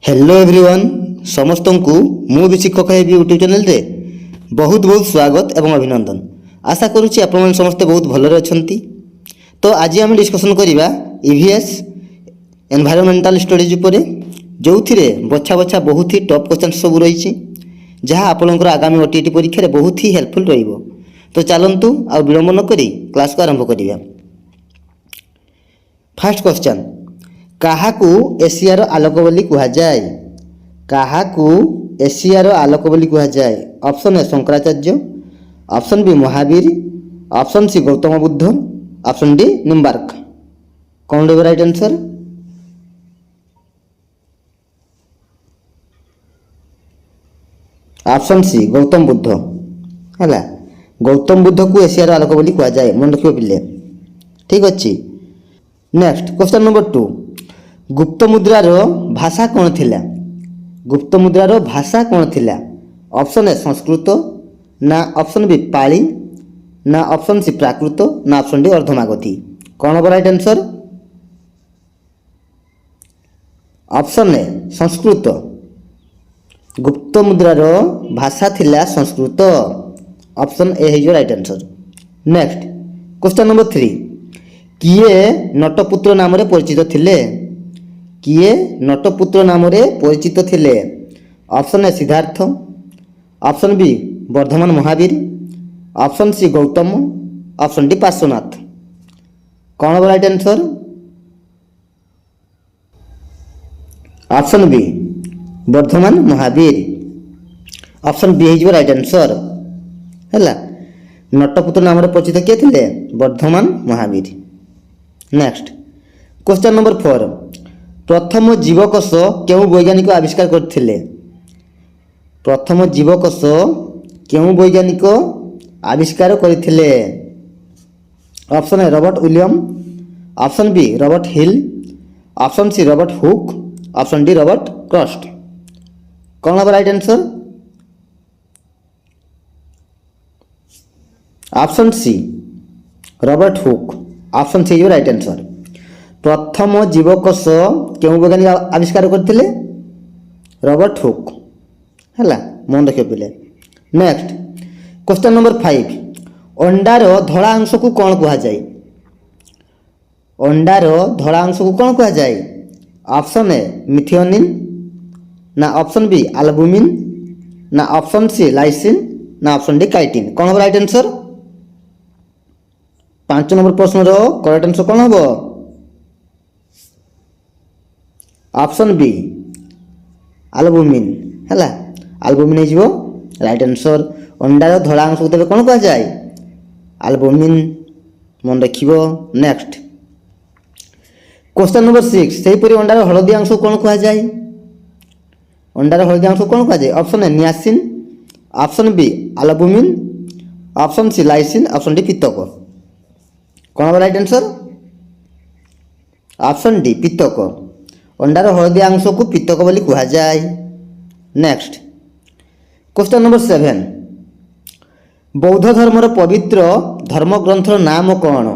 Hello everyone समस्त को मु भी शिक्षक है यूट्यूब चैनल रे बहुत बहुत स्वागत एवं अभिनंदन। आशा करुच्ची आपण समस्ते बहुत भलरे अछंती। तो आज आम डिस्कसन करवा ईवीएस एनवायरमेंटल स्टडीज उपर जो बछा बछा बहुत ही टफ क्वेश्चन सब रही जहाँ आपंकर आगामी ओटीटी परीक्षा बहुत ही हेल्पफुल रहिबो। तो चलतु आ विलंब न करी क्लास को आरंभ करिया। फर्स्ट क्वेश्चन, काहाकू एशियार आलोक बोली कहा जाए? काहाकू एशियार आलोक बोली कहा जाए? Option A Shankaracharya, option B Mahavir, option C Gautam Buddha, option D Nimbark. कौन रहेगा right answer? Option C Gautam Buddha है। गौतम बुद्ध को एशियार आलोक बोली कहा जाए, मन रखियो पिले। ठीक अच्छे। नेक्स्ट क्वेश्चन नंबर 2, गुप्त मुद्रार भाषा कौन थिला? गुप्त मुद्रार भाषा कौन थिला? ऑप्शन ए संस्कृत, ना ऑप्शन बी पाली, ना ऑप्शन सी प्राकृत, ना ऑप्शन डी अर्धमागधी। कौन हम राइट आंसर? ऑप्शन ए संस्कृत। गुप्त मुद्रार भाषा थिला संस्कृत। ऑप्शन ए है right answer. Next question number 3, किए नटपुत्र नाम रे परिचित थिले? किए नटपुत्र नाम रे परिचित थिले? Option A Siddhartha, option B Vardhaman Mahavir, option C Gautam, option D Parshvanath. कौन हम right answer? Option B Vardhaman Mahavir. Option B है राइट आंसर है। नटपुत्र नाम रे परिचित किए थिले? Vardhaman Mahavir. Next question number 4, प्रथम जीवकोश केउ वैज्ञानिक आविष्कार करथिले? प्रथम जीवकोश केउ वैज्ञानिक आविष्कार करथिले? Option A Robert William, option B Robert Hill, option C Robert Hooke, option D Robert Crust. कौन हम right answer? Option C Robert Hooke. Option C right answer. प्रथम जीवकोश केउ वैज्ञानिक आविष्कार करथिले? रॉबर्ट हुक है। मन रखियो पिले। नेक्स्ट क्वेश्चन नंबर 5, अंडार धड़ा अंश को कौन कहा जाए? अंडार धड़ा अंश को कौन कहा जाए? ऑप्शन ए मिथियोनिन, ना ऑप्शन बी एल्बुमिन, ना ऑप्शन सी लाइसिन, ना ऑप्शन डी काइटिन। कौन हम राइट आंसर? 5 नंबर प्रश्न करेक्ट आंसर कौन हम? ऑप्शन बी एल्बुमिन है। एल्बुमिन हो राइट आंसर। अंडार धड़ा अंश को तेज कौन कहा जाए? एल्बुमिन। मन रखिबो। नेक्स्ट क्वेश्चन नंबर 6, सेहीपरि अंडार हलदिया अंश को कौन कहा जाए? अंडार हलदिया अंश को कौन कहा जाए? Option A niacin, option B albumin, option C lysine, option D पित्तक। कौन हम राइट आंसर? ऑप्शन डी पित्तक। अंडार हलदिया अंश को पित्तक बोली कहा जाए। नेक्स्ट क्वेश्चन नंबर 7, बौद्ध धर्मर पवित्र धर्मग्रंथर नाम कौन?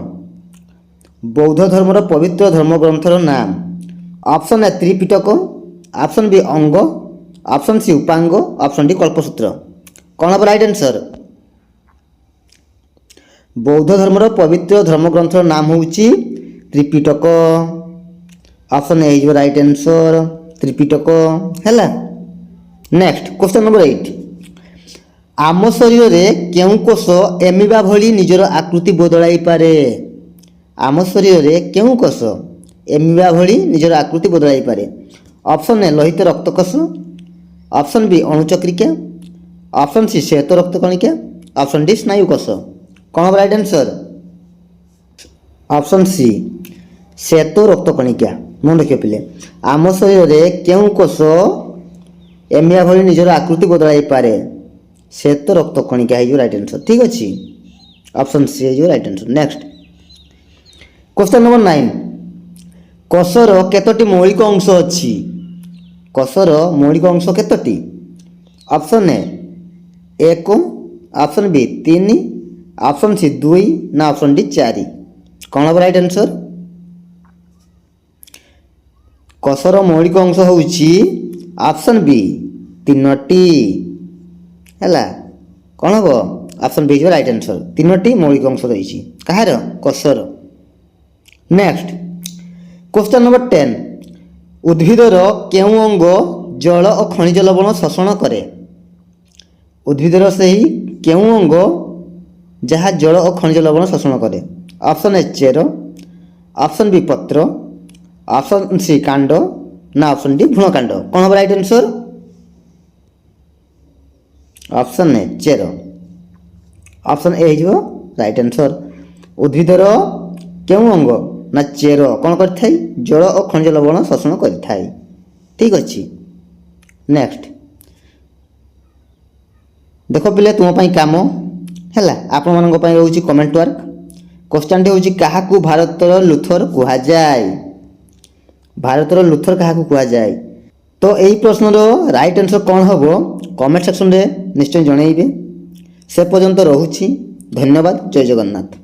बौद्ध धर्मर पवित्र धर्मग्रंथर नाम? Option A Tripitaka, option B Anga, option C Upanga, option D Kalpasutra. कौन हम राइट आंसर? बौद्ध धर्मर पवित्र धर्मग्रंथर नाम होउची Tripitaka. Option A is right answer Tripitaka है। नेक्स्ट क्वेश्चन नंबर 8, आम शरीर में केउ कोष एमिबा भली निजर आकृति बदलाई पारे? आम शरीर में केउ कोष एमिबा भली निजर आकृति बदलाई पारे? ऑप्शन ए लोहित रक्तकोष, ऑप्शन बी अणुचक्रिका, ऑप्शन सी श्वेत रक्तकणिका, ऑप्शन डी स्नायुकोष। कौन हम राइट आंसर? ऑप्शन सी श्वेत रक्तकणिका। मन रखियो पिले। आम शरीर में केउ कोष एमिया भली निजर आकृति बदलाई पारे? श्वेत रक्तकणिका है राइट आंसर। ठीक अच्छे। ऑप्शन सी है right answer. Next question number 9, कोषर केतोटी मौलिक अंश अच्छी? कोषर मौलिक अंश केतोटी? Option A 1, option B 3, option C 2, ना ऑप्शन डी 4। कौन हम राइट आंसर? कोषर मौलिक अंश होउची ऑप्शन बी तीनोटी हैला कौन हम ऑप्शन बी राइट आंसर तीनोटी मौलिक अंश रही कहार कोशर। नेक्स्ट क्वेश्चन नंबर 10 उद्भिदर केउं अंग जल और खनिज लवण शोषण करे उद्भिदर से ही केउं अंग जहाँ जल और खनिज लवण शोषण करे ऑप्शन ए चेर ऑप्शन बी पत्र ऑप्शन सी कांड ना ऑप्शन डी भ्रूणकांड कौन हम राइट आंसर ऑप्शन ए चेर ऑप्शन ए हो राइट आंसर उद्भिदर केउं अंग ना चेर कौन कर जल और खनिज लवण शोषण कर ठीक अच्छे। नेक्स्ट देख पिले तुम कम है आपण मान रोचे कमेंट वर्क क्वेश्चन टी हूँ क्या भारतर लुथर कहुए भारतर लुथर क्या कहुए तो यही प्रश्नर राइट आंसर कौन हम कमेंट सेक्शन में निश्चय जनइबे से पर्यंत रोची धन्यवाद जय जगन्नाथ।